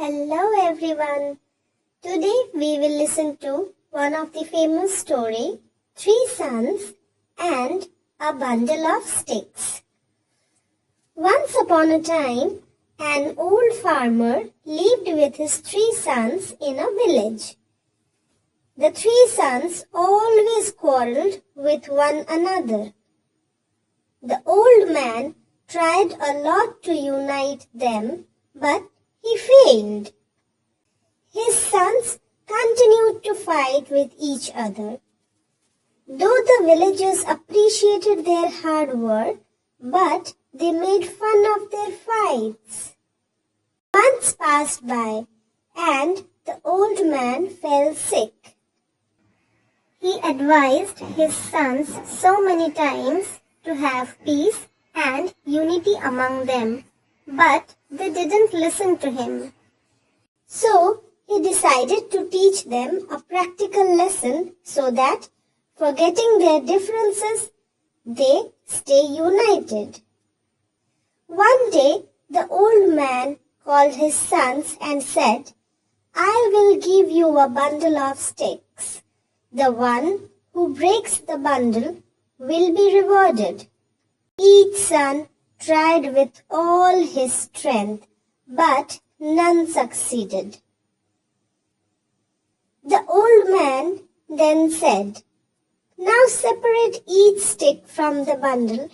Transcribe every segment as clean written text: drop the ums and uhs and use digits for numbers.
Hello everyone. Today we will listen to one of the famous story, Three Sons and a Bundle of Sticks. Once upon a time, an old farmer lived with his three sons in a village. The three sons always quarreled with one another. The old man tried a lot to unite them, but he failed. His sons continued to fight with each other. Though the villagers appreciated their hard work, but they made fun of their fights. Months passed by, and the old man fell sick. He advised his sons so many times to have peace and unity among them, but they didn't listen to him. So he decided to teach them a practical lesson so that, forgetting their differences, they stay united. One day, the old man called his sons and said, "I will give you a bundle of sticks. The one who breaks the bundle will be rewarded." Each son tried with all his strength, but none succeeded. The old man then said, "Now separate each stick from the bundle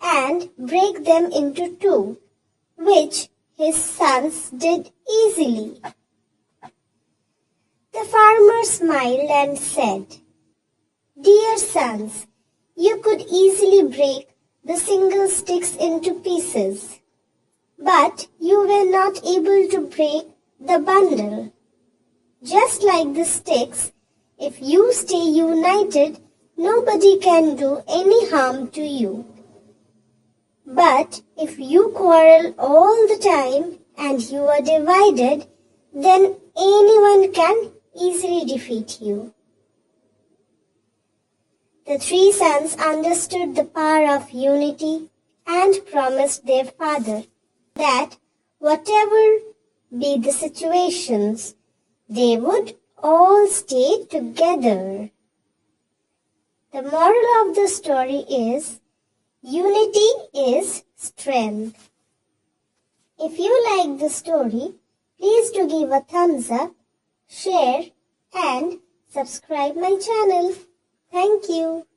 and break them into two," which his sons did easily. The farmer smiled and said, "Dear sons, you could easily break the single sticks into pieces, but you were not able to break the bundle. Just like the sticks, if you stay united, nobody can do any harm to you. But if you quarrel all the time and you are divided, then anyone can easily defeat you." The three sons understood the power of unity and promised their father that whatever be the situations, they would all stay together. The moral of the story is, unity is strength. If you like the story, please do give a thumbs up, share and subscribe my channel. Thank you.